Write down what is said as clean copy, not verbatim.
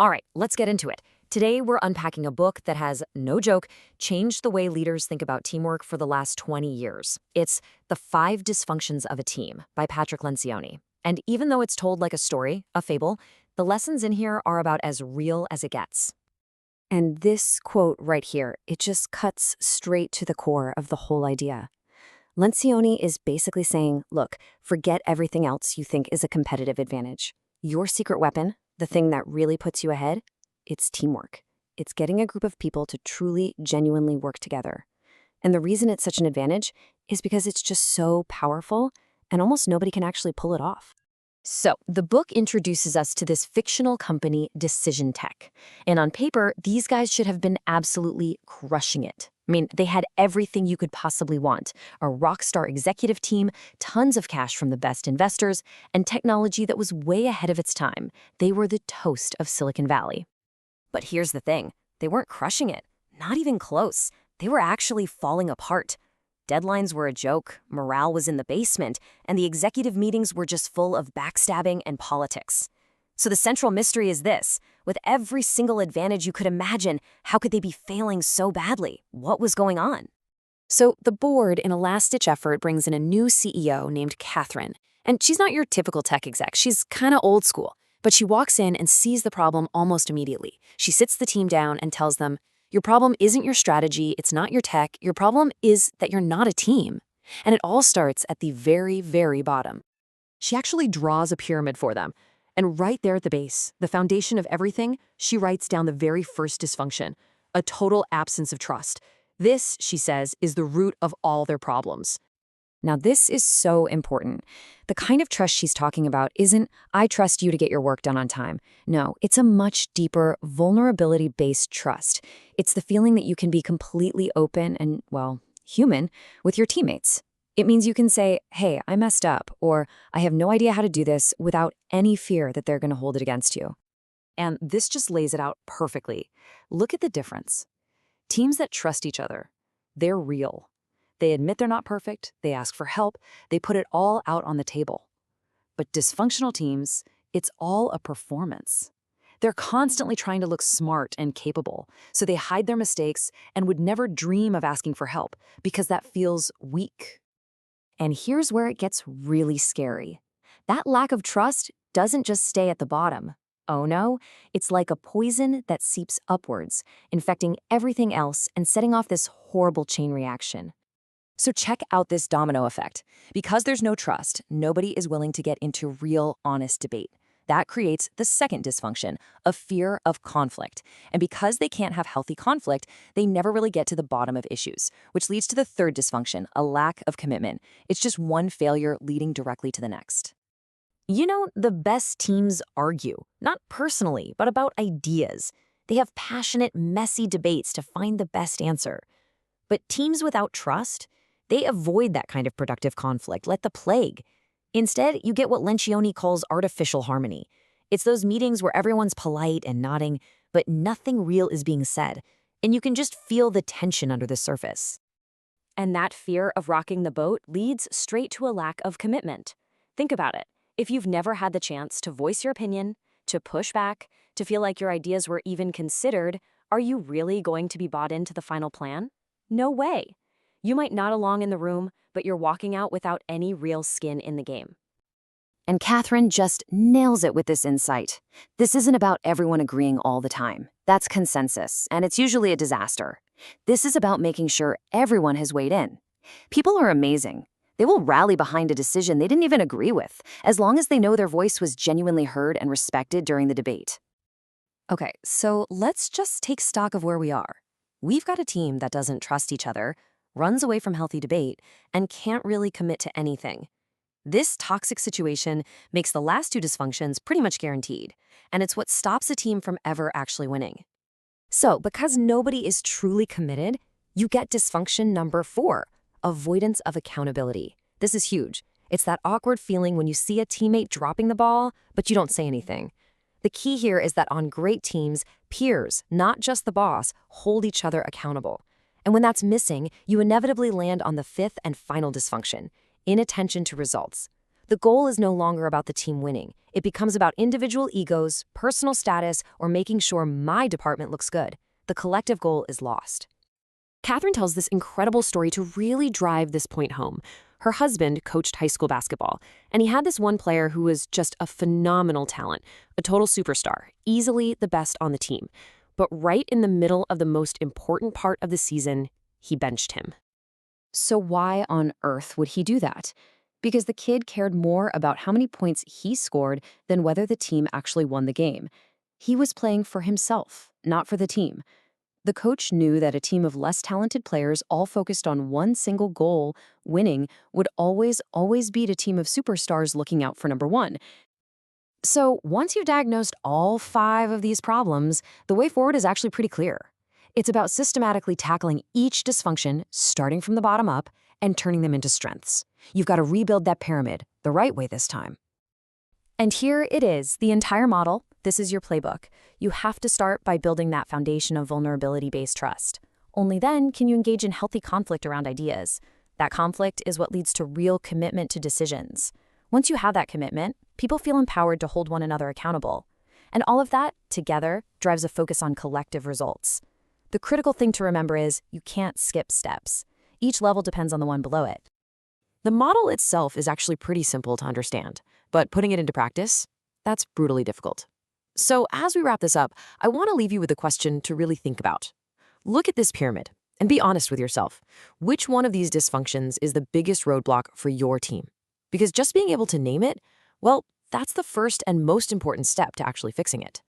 All right, let's get into it. Today, we're unpacking a book that has, no joke, changed the way leaders think about teamwork for the last 20 years. It's The Five Dysfunctions of a Team by Patrick Lencioni. And even though it's told like a story, a fable, the lessons in here are about as real as it gets. And this quote right here, it just cuts straight to the core of the whole idea. Lencioni is basically saying, look, forget everything else you think is a competitive advantage. Your secret weapon, the thing that really puts you ahead, it's teamwork. It's getting a group of people to truly, genuinely work together. And the reason it's such an advantage is because it's just so powerful and almost nobody can actually pull it off. So, the book introduces us to this fictional company, Decision Tech. And on paper, these guys should have been absolutely crushing it. I mean, they had everything you could possibly want. A rock star executive team, tons of cash from the best investors, and technology that was way ahead of its time. They were the toast of Silicon Valley. But here's the thing. They weren't crushing it. Not even close. They were actually falling apart. Deadlines were a joke, morale was in the basement, and the executive meetings were just full of backstabbing and politics. So the central mystery is this. With every single advantage you could imagine, how could they be failing so badly? What was going on? So the board, in a last-ditch effort, brings in a new CEO named Catherine. And she's not your typical tech exec. She's kind of old school. But she walks in and sees the problem almost immediately. She sits the team down and tells them, your problem isn't your strategy, it's not your tech, your problem is that you're not a team. And it all starts at the very, very bottom. She actually draws a pyramid for them. And right there at the base, the foundation of everything, she writes down the very first dysfunction, a total absence of trust. This, she says, is the root of all their problems. Now, this is so important. The kind of trust she's talking about isn't, I trust you to get your work done on time. No, it's a much deeper, vulnerability-based trust. It's the feeling that you can be completely open and, well, human with your teammates. It means you can say, hey, I messed up, or I have no idea how to do this without any fear that they're going to hold it against you. And this just lays it out perfectly. Look at the difference. Teams that trust each other, they're real. They admit they're not perfect, they ask for help, they put it all out on the table. But dysfunctional teams, it's all a performance. They're constantly trying to look smart and capable, so they hide their mistakes and would never dream of asking for help because that feels weak. And here's where it gets really scary. That lack of trust doesn't just stay at the bottom. Oh no, it's like a poison that seeps upwards, infecting everything else and setting off this horrible chain reaction. So check out this domino effect. Because there's no trust, nobody is willing to get into real, honest debate. That creates the second dysfunction, a fear of conflict. And because they can't have healthy conflict, they never really get to the bottom of issues, which leads to the third dysfunction, a lack of commitment. It's just one failure leading directly to the next. You know, the best teams argue, not personally, but about ideas. They have passionate, messy debates to find the best answer. But teams without trust, they avoid that kind of productive conflict, let the plague. Instead, you get what Lencioni calls artificial harmony. It's those meetings where everyone's polite and nodding, but nothing real is being said, and you can just feel the tension under the surface. And that fear of rocking the boat leads straight to a lack of commitment. Think about it. If you've never had the chance to voice your opinion, to push back, to feel like your ideas were even considered, are you really going to be bought into the final plan? No way. You might nod along in the room, but you're walking out without any real skin in the game. And Catherine just nails it with this insight. This isn't about everyone agreeing all the time. That's consensus, and it's usually a disaster. This is about making sure everyone has weighed in. People are amazing. They will rally behind a decision they didn't even agree with, as long as they know their voice was genuinely heard and respected during the debate. Okay, so let's just take stock of where we are. We've got a team that doesn't trust each other, runs away from healthy debate, and can't really commit to anything. This toxic situation makes the last two dysfunctions pretty much guaranteed, and it's what stops a team from ever actually winning. So, because nobody is truly committed, you get dysfunction number 4, avoidance of accountability. This is huge. It's that awkward feeling when you see a teammate dropping the ball, but you don't say anything. The key here is that on great teams, peers, not just the boss, hold each other accountable. And when that's missing, you inevitably land on the 5th and final dysfunction, inattention to results. The goal is no longer about the team winning. It becomes about individual egos, personal status, or making sure my department looks good. The collective goal is lost. Catherine tells this incredible story to really drive this point home. Her husband coached high school basketball, and he had this one player who was just a phenomenal talent, a total superstar, easily the best on the team. But right in the middle of the most important part of the season, he benched him. So why on earth would he do that? Because the kid cared more about how many points he scored than whether the team actually won the game. He was playing for himself, not for the team. The coach knew that a team of less talented players all focused on one single goal, winning, would always beat a team of superstars looking out for number one. So once you've diagnosed all 5 of these problems, the way forward is actually pretty clear. It's about systematically tackling each dysfunction, starting from the bottom up, and turning them into strengths. You've got to rebuild that pyramid the right way this time. And here it is, the entire model. This is your playbook. You have to start by building that foundation of vulnerability-based trust. Only then can you engage in healthy conflict around ideas. That conflict is what leads to real commitment to decisions. Once you have that commitment, people feel empowered to hold one another accountable. And all of that, together, drives a focus on collective results. The critical thing to remember is you can't skip steps. Each level depends on the one below it. The model itself is actually pretty simple to understand, but putting it into practice, that's brutally difficult. So as we wrap this up, I want to leave you with a question to really think about. Look at this pyramid and be honest with yourself. Which one of these dysfunctions is the biggest roadblock for your team? Because just being able to name it, well, that's the first and most important step to actually fixing it.